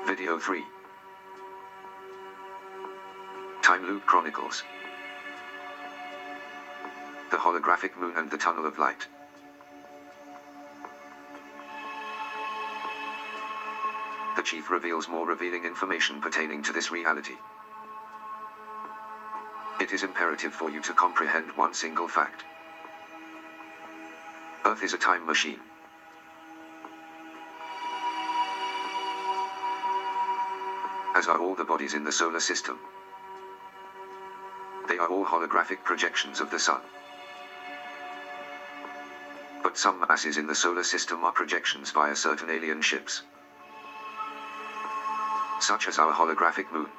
Video 3. Time Loop Chronicles. The Holographic Moon and the Tunnel of Light. The Chief reveals more revealing information pertaining to this reality. It is imperative for you to comprehend one single fact. Earth is a time machine. As are all the bodies in the solar system. They are all holographic projections of the sun. But some masses in the solar system are projections via certain alien ships. Such as our holographic moon.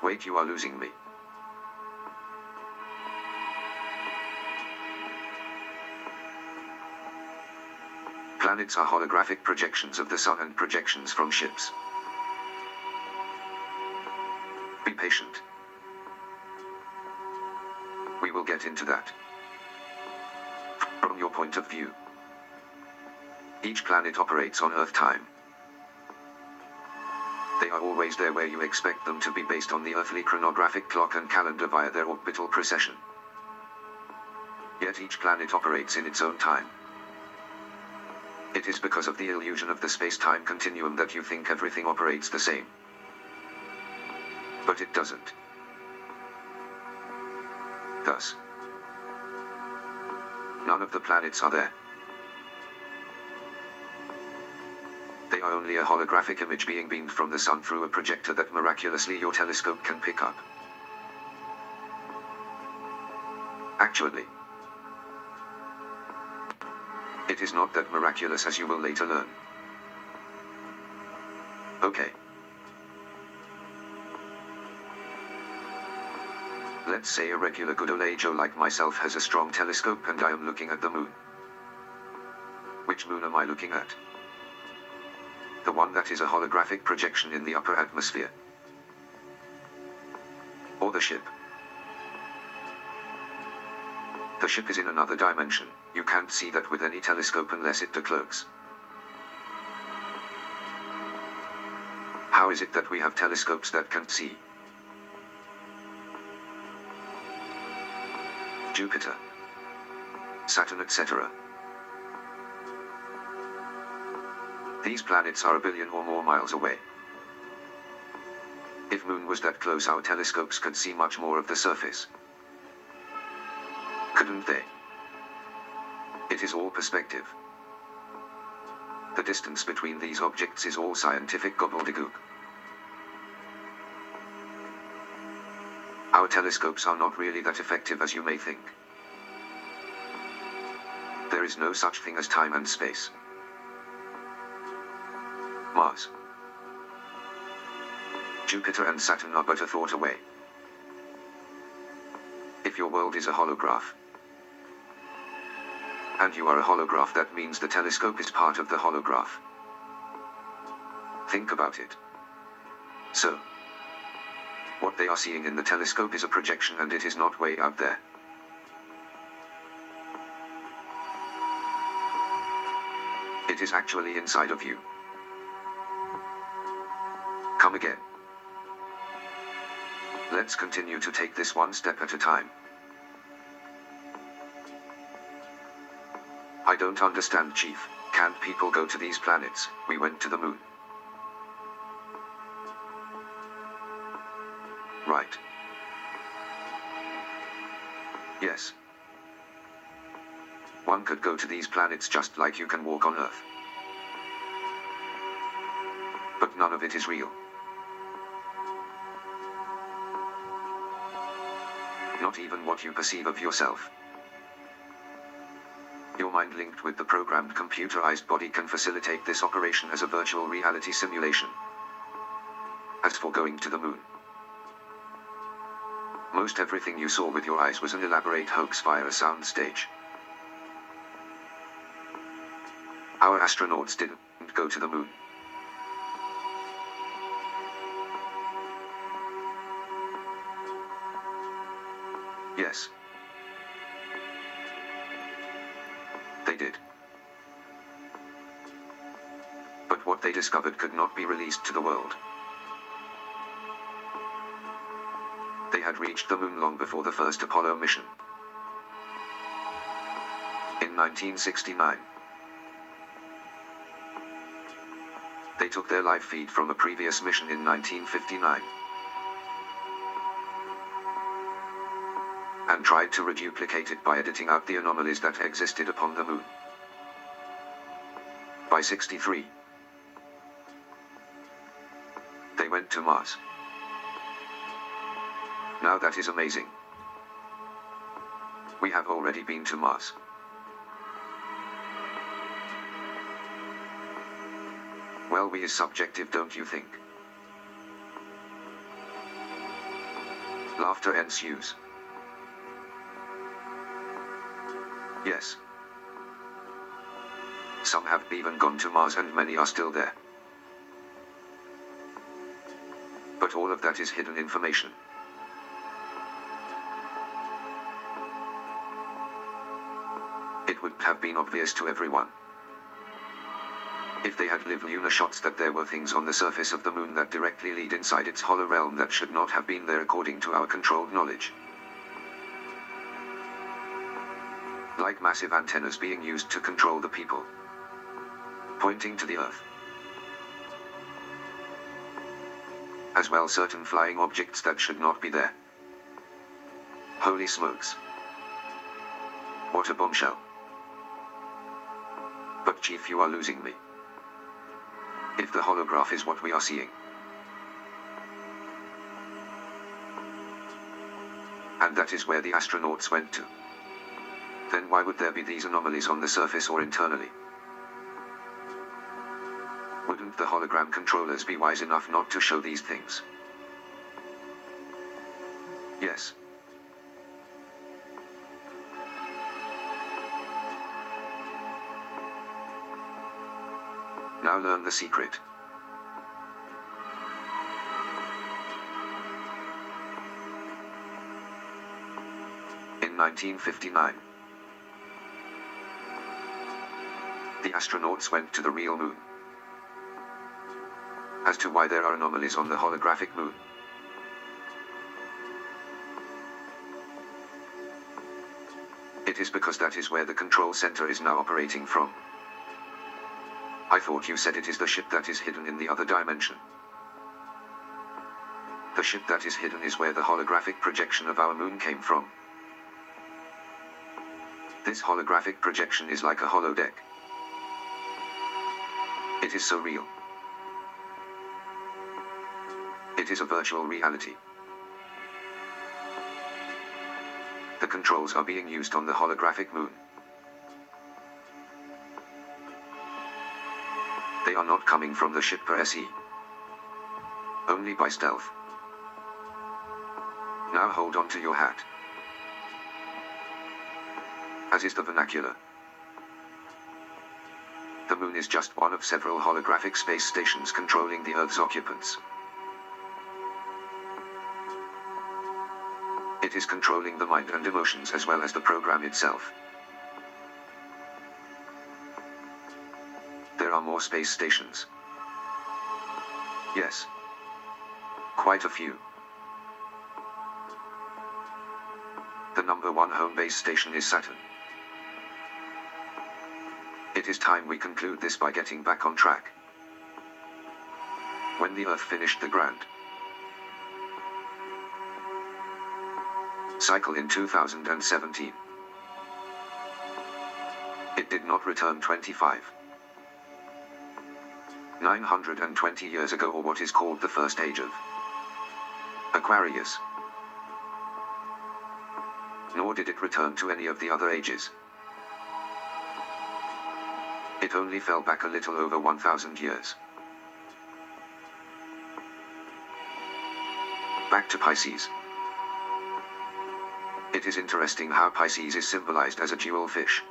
Wait, you are losing me. Planets are holographic projections of the sun and projections from ships. Be patient. We will get into that. From your point of view, each planet operates on Earth time. They are always there where you expect them to be based on the earthly chronographic clock and calendar via their orbital precession. Yet each planet operates in its own time. It is because of the illusion of the space-time continuum that you think everything operates the same. But it doesn't. Thus, none of the planets are there. They are only a holographic image being beamed from the sun through a projector that miraculously your telescope can pick up. Actually, it is not that miraculous, as you will later learn. Okay. Let's say a regular good old Joe like myself has a strong telescope and I am looking at the moon. Which moon am I looking at? The one that is a holographic projection in the upper atmosphere. Or the ship. The ship is in another dimension. You can't see that with any telescope unless it decloaks. How is it that we have telescopes that can see? Jupiter, Saturn, etc. These planets are 1 billion or more miles away. If Moon was that close, our telescopes could see much more of the surface. Couldn't they? It is all perspective. The distance between these objects is all scientific gobbledygook. Our telescopes are not really that effective as you may think. There is no such thing as time and space. Mars, Jupiter and Saturn are but a thought away. If your world is a holograph, and you are a holograph, that means the telescope is part of the holograph. Think about it. So, what they are seeing in the telescope is a projection, and it is not way out there. It is actually inside of you. Come again. Let's continue to take this one step at a time. I don't understand, Chief. Can't people go to these planets? We went to the moon. Right. Yes. One could go to these planets just like you can walk on Earth. But none of it is real. Not even what you perceive of yourself. Your mind linked with the programmed computerized body can facilitate this operation as a virtual reality simulation. As for going to the moon, most everything you saw with your eyes was an elaborate hoax via a sound stage. Our astronauts didn't go to the moon. Yes. They did. But what they discovered could not be released to the world. They had reached the moon long before the first Apollo mission. In 1969, they took their live feed from a previous mission in 1959 and tried to reduplicate it by editing out the anomalies that existed upon the moon. By 63, they went to Mars. Now that is amazing. We have already been to Mars. Well, we is subjective, don't you think? Laughter ensues. Yes. Some have even gone to Mars and many are still there. But all of that is hidden information. It would have been obvious to everyone, if they had live lunar shots, that there were things on the surface of the moon that directly lead inside its hollow realm that should not have been there according to our controlled knowledge. Like massive antennas being used to control the people, pointing to the Earth. As well, certain flying objects that should not be there. Holy smokes. What a bombshell. But Chief, you are losing me. If the holograph is what we are seeing, and that is where the astronauts went to, then why would there be these anomalies on the surface or internally? Wouldn't the hologram controllers be wise enough not to show these things? Yes. Now learn the secret. In 1959, the astronauts went to the real moon. As to why there are anomalies on the holographic moon, it is because that is where the control center is now operating from. I thought you said it is the ship that is hidden in the other dimension. The ship that is hidden is where the holographic projection of our moon came from. This holographic projection is like a holodeck. It is so real. It is a virtual reality. The controls are being used on the holographic moon. They are not coming from the ship per se. Only by stealth. Now hold on to your hat. As is the vernacular. The moon is just one of several holographic space stations controlling the Earth's occupants. It is controlling the mind and emotions as well as the program itself. There are more space stations. Yes. Quite a few. The number one home base station is Saturn. It is time we conclude this by getting back on track. When the Earth finished the grand cycle in 2017, it did not return 920 years ago, or what is called the first age of Aquarius. Nor did it return to any of the other ages. It only fell back a little over 1,000 years. Back to Pisces. It is interesting how Pisces is symbolized as a dual fish.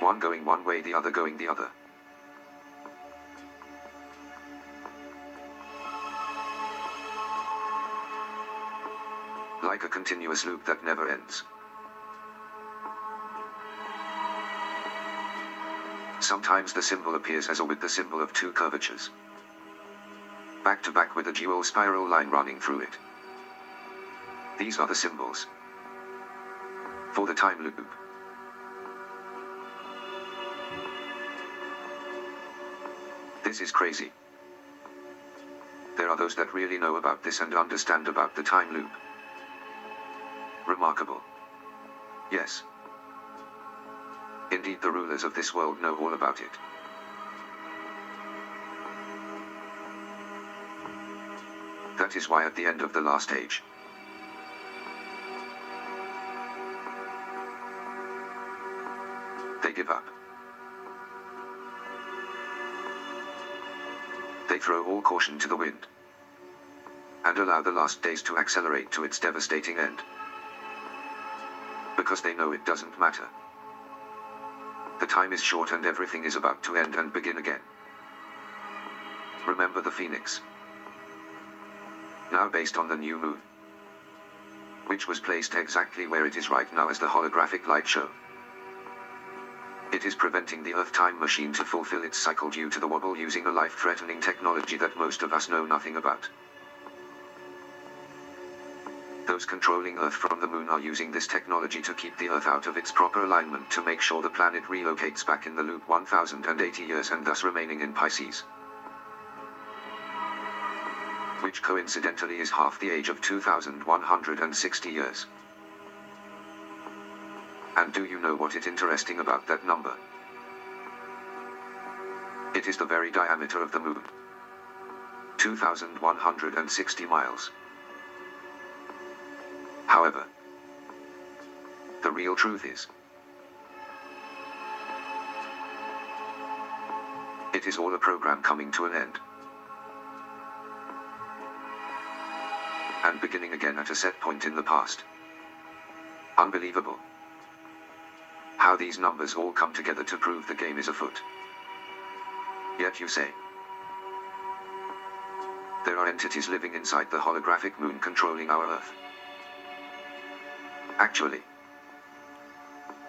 One going one way, the other going the other. Like a continuous loop that never ends. Sometimes the symbol appears as a with the symbol of two curvatures, back to back with a dual spiral line running through it. These are the symbols for the time loop. This is crazy. There are those that really know about this and understand about the time loop. Remarkable. Yes. Indeed, the rulers of this world know all about it. That is why at the end of the last age, they give up. They throw all caution to the wind, and allow the last days to accelerate to its devastating end. Because they know it doesn't matter. The time is short and everything is about to end and begin again. Remember the Phoenix? Now based on the new moon, which was placed exactly where it is right now as the holographic light show. It is preventing the Earth time machine to fulfill its cycle due to the wobble using a life-threatening technology that most of us know nothing about. Those controlling Earth from the moon are using this technology to keep the Earth out of its proper alignment to make sure the planet relocates back in the loop 1080 years and thus remaining in Pisces, which coincidentally is half the age of 2160 years. And do you know what is interesting about that number? It is the very diameter of the moon. 2160 miles. However, the real truth is, it is all a program coming to an end, and beginning again at a set point in the past. Unbelievable. How these numbers all come together to prove the game is afoot. Yet you say, there are entities living inside the holographic moon controlling our Earth. Actually,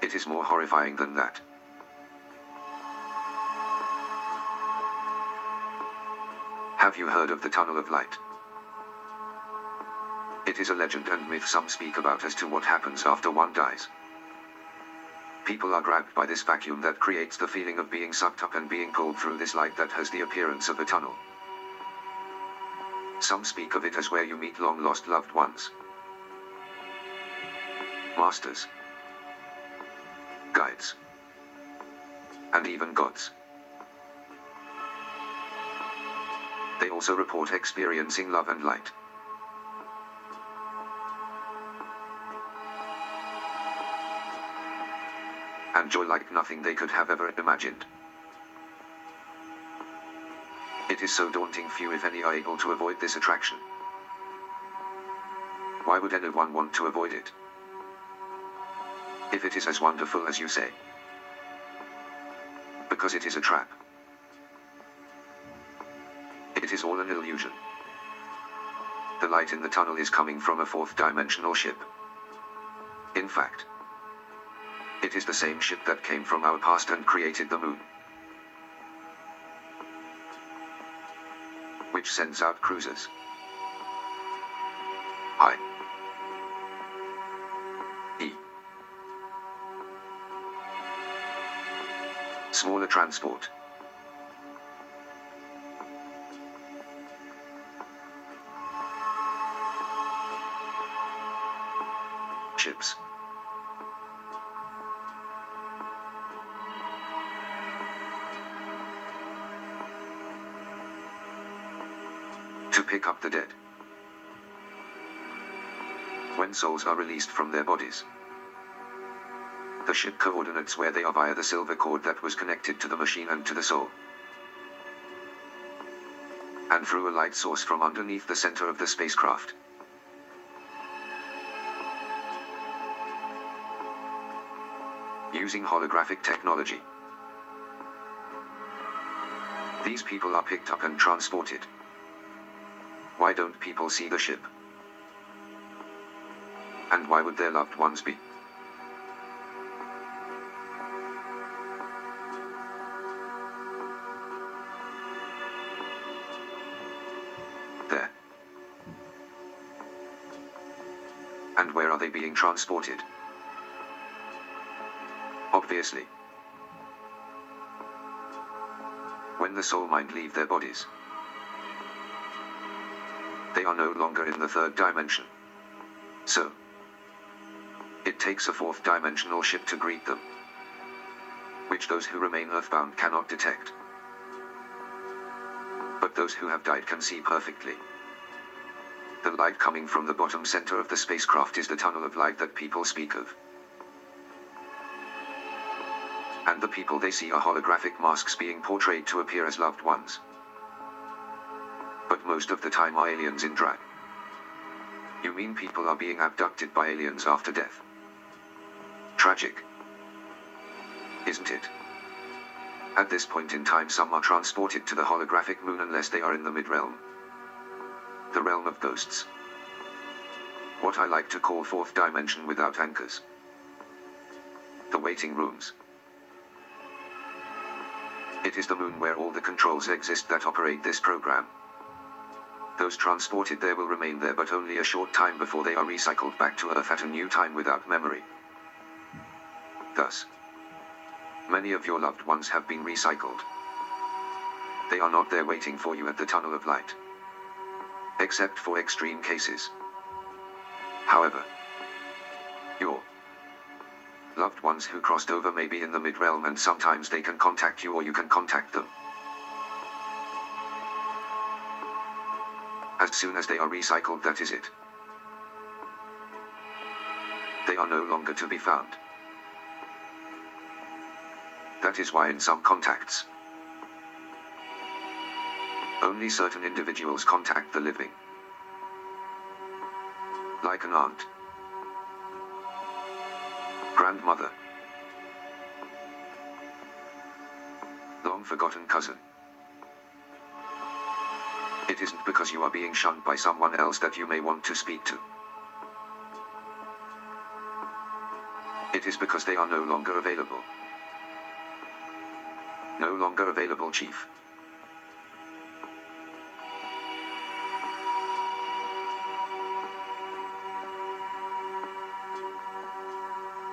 it is more horrifying than that. Have you heard of the Tunnel of Light? It is a legend and myth some speak about as to what happens after one dies. People are grabbed by this vacuum that creates the feeling of being sucked up and being pulled through this light that has the appearance of a tunnel. Some speak of it as where you meet long-lost loved ones, masters, guides, and even gods. They also report experiencing love and light. And joy like nothing they could have ever imagined. It is so daunting few if any are able to avoid this attraction. Why would anyone want to avoid it? If it is as wonderful as you say. Because it is a trap. It is all an illusion. The light in the tunnel is coming from a fourth-dimensional ship. In fact, it is the same ship that came from our past and created the moon, which sends out cruisers. I.e. smaller transport. Ships. To pick up the dead. When souls are released from their bodies, the ship coordinates where they are via the silver cord that was connected to the machine and to the soul, and through a light source from underneath the center of the spacecraft. Using holographic technology, these people are picked up and transported. Why don't people see the ship? And why would their loved ones be? are they being transported? Obviously. When the soul mind leave their bodies, they are no longer in the third dimension. So, it takes a fourth dimensional ship to greet them, which those who remain earthbound cannot detect. But those who have died can see perfectly. The light coming from the bottom center of the spacecraft is the tunnel of light that people speak of. And the people they see are holographic masks being portrayed to appear as loved ones. But most of the time are aliens in drag. You mean people are being abducted by aliens after death? Tragic, isn't it? At this point in time some are transported to the holographic moon unless they are in the mid-realm. The realm of ghosts. What I like to call fourth dimension without anchors. The waiting rooms. It is the moon where all the controls exist that operate this program. Those transported there will remain there but only a short time before they are recycled back to Earth at a new time without memory. Thus, many of your loved ones have been recycled. They are not there waiting for you at the tunnel of light. Except for extreme cases. However, your loved ones who crossed over may be in the mid-realm and sometimes they can contact you or you can contact them. As soon as they are recycled, that is it. They are no longer to be found. That is why in some contacts, only certain individuals contact the living. Like an aunt, grandmother, long-forgotten cousin. It isn't because you are being shunned by someone else that you may want to speak to. It is because they are no longer available. No longer available, Chief.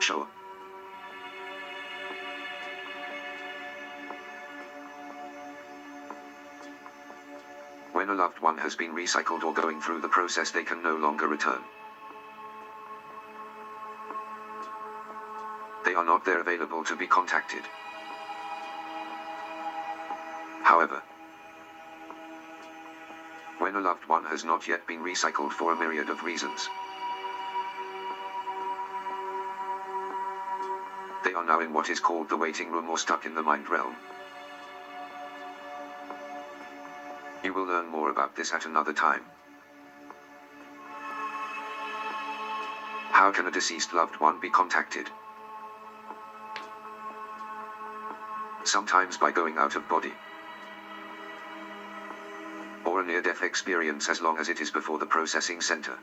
Sure. When a loved one has been recycled or going through the process, they can no longer return. They are not there available to be contacted. However, when a loved one has not yet been recycled for a myriad of reasons, they are now in what is called the waiting room or stuck in the mind realm. You will learn more about this at another time. How can a deceased loved one be contacted? Sometimes by going out of body, or a near-death experience as long as it is before the processing center.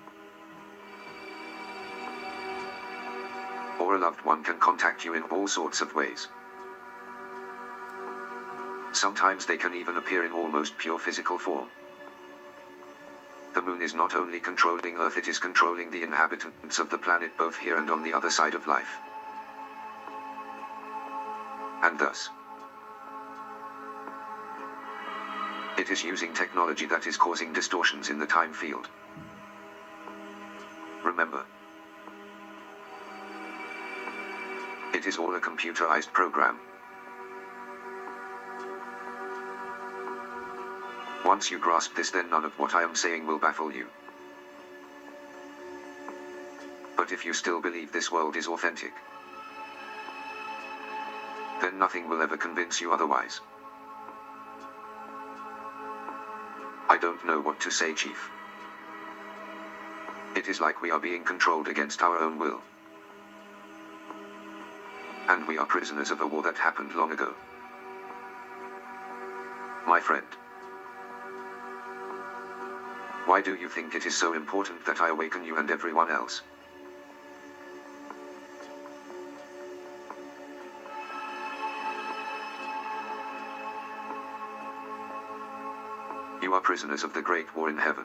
Or a loved one can contact you in all sorts of ways. Sometimes they can even appear in almost pure physical form. The moon is not only controlling Earth, it is controlling the inhabitants of the planet both here and on the other side of life. And thus, it is using technology that is causing distortions in the time field. Remember, it is all a computerized program. Once you grasp this, then none of what I am saying will baffle you. But if you still believe this world is authentic, then nothing will ever convince you otherwise. I don't know what to say, Chief. It is like we are being controlled against our own will. And we are prisoners of a war that happened long ago. My friend. Why do you think it is so important that I awaken you and everyone else? You are prisoners of the Great War in heaven.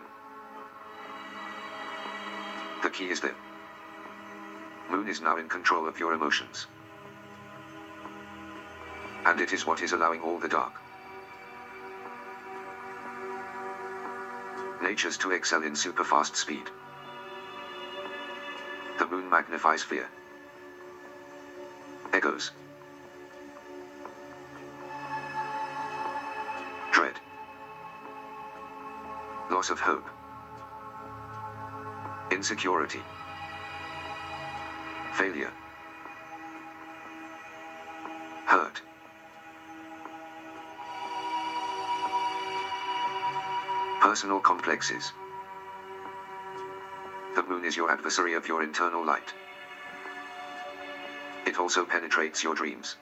The key is there. Moon is now in control of your emotions. And it is what is allowing all the dark natures to excel in superfast speed. The moon magnifies fear, egos, dread, loss of hope, insecurity, failure, hurt, personal complexes. The moon is your adversary of your internal light. It also penetrates your dreams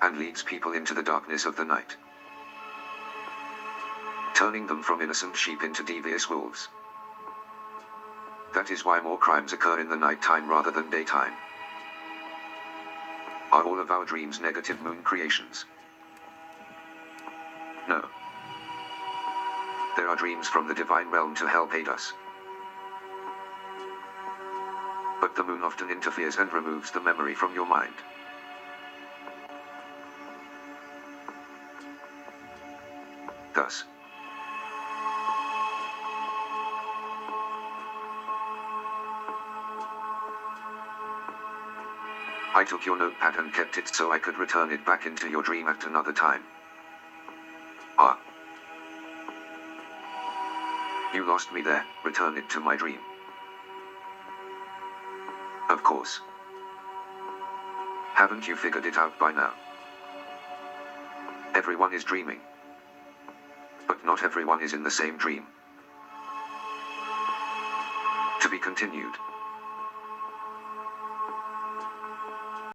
and leads people into the darkness of the night, turning them from innocent sheep into devious wolves. That is why more crimes occur in the night time rather than daytime. Are all of our dreams negative moon creations? No. There are dreams from the divine realm to help aid us. But the moon often interferes and removes the memory from your mind. Thus, I took your notepad and kept it so I could return it back into your dream at another time. Ah. You lost me there, return it to my dream. Of course. Haven't you figured it out by now? Everyone is dreaming. But not everyone is in the same dream. To be continued.